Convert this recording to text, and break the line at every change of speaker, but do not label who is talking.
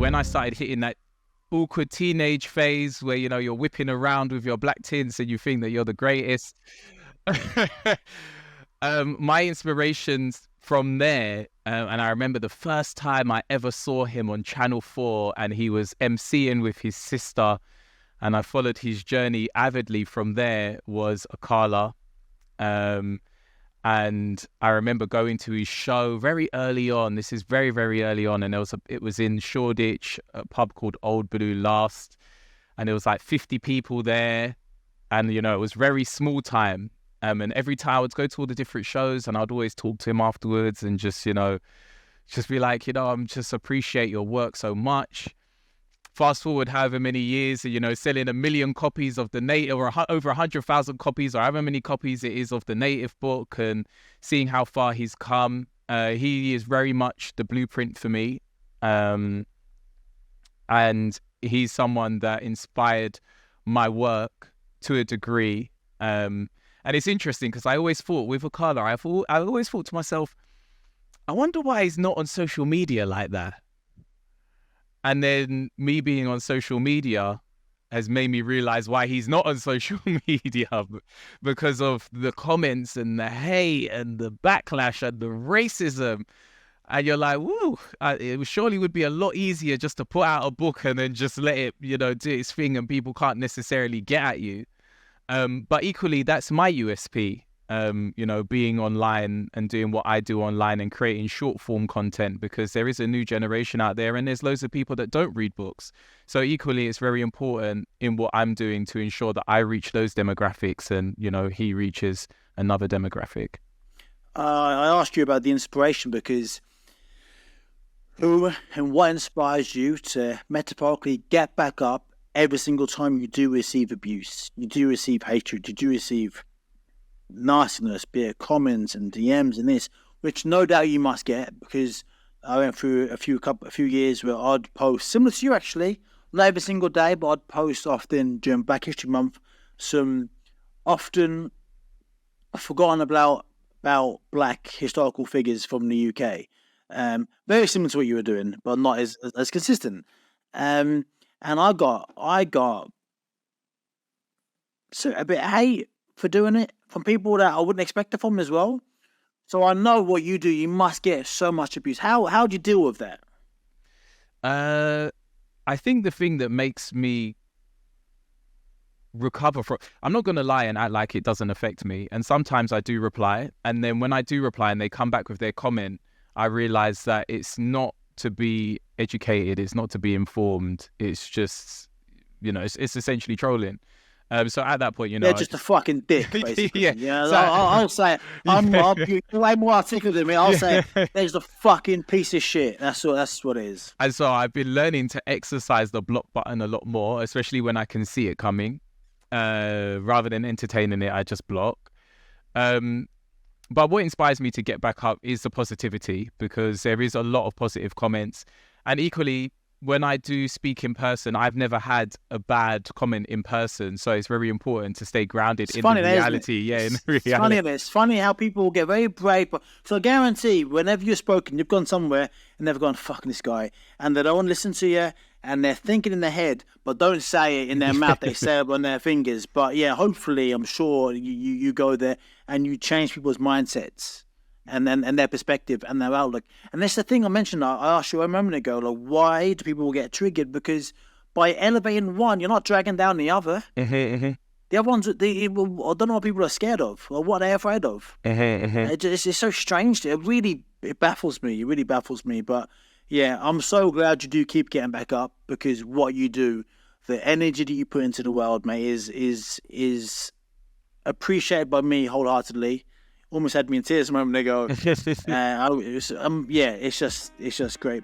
when I started hitting that awkward teenage phase where, you're whipping around with your black tints and you think that you're the greatest. My inspirations from there, and I remember the first time I ever saw him on Channel 4 and he was emceeing with his sister, and I followed his journey avidly from there, was Akala. And I remember going to his show very early on. This is very, very early on. And it was in Shoreditch, a pub called Old Blue Last. And there was like 50 people there. And, it was very small time. And every time I would go to all the different shows and I'd always talk to him afterwards and just be like, I just appreciate your work so much. Fast forward however many years, selling 1 million copies of the native, or over 100,000 copies, or however many copies it is of the native book, and seeing how far he's come. He is very much the blueprint for me. And he's someone that inspired my work to a degree. And it's interesting because I always thought with Akala, I always thought to myself, I wonder why he's not on social media like that. And then me being on social media has made me realize why he's not on social media, because of the comments and the hate and the backlash and the racism. And you're like, woo, it surely would be a lot easier just to put out a book and then just let it, do its thing and people can't necessarily get at you. But equally, that's my USP. Being online and doing what I do online and creating short form content, because there is a new generation out there and there's loads of people that don't read books. So equally, it's very important in what I'm doing to ensure that I reach those demographics and, he reaches another demographic.
I asked you about the inspiration because who and what inspires you to metaphorically get back up every single time you do receive abuse, you do receive hatred, you do receive nastiness, be it comments and DMs and this, which no doubt you must get, because I went through a few years where I'd post, similar to you actually, not every single day, but I'd post often during Black History Month, some often forgotten about black historical figures from the UK. Very similar to what you were doing, but not as consistent. And I got so a bit of hate for doing it from people that I wouldn't expect it from as well. So I know what you do. You must get so much abuse. How do you deal with that?
I think the thing that makes me recover from, I'm not going to lie and act like it doesn't affect me. And sometimes I do reply. And then when I do reply and they come back with their comment, I realize that it's not to be educated. It's not to be informed. It's just, it's essentially trolling. So at that point,
they're just a fucking dick, basically.
Yeah. So,
I'll say it. You're way more articulate than me. I'll say it. There's a fucking piece of shit. That's what it is.
And so I've been learning to exercise the block button a lot more, especially when I can see it coming. Rather than entertaining it, I just block. But what inspires me to get back up is the positivity, because there is a lot of positive comments. And equally, when I do speak in person, I've never had a bad comment in person. So it's very important to stay grounded in reality. Yeah, in reality.
It's funny how people get very brave. But so I guarantee, whenever you've spoken, you've gone somewhere and they've gone, fuck this guy. And they don't want to listen to you. And they're thinking in their head, but don't say it in their mouth. They say it on their fingers. But yeah, hopefully, I'm sure you go there and you change people's mindsets. And their perspective and their outlook. And that's the thing I mentioned. I asked you a moment ago, like, why do people get triggered? Because by elevating one, you're not dragging down the other. The other ones, I don't know what people are scared of or what they're afraid of. It's so strange. It baffles me. It really baffles me. But yeah, I'm so glad you do keep getting back up, because what you do, the energy that you put into the world, mate, is appreciated by me wholeheartedly. Almost had me in tears a moment ago. It's just great.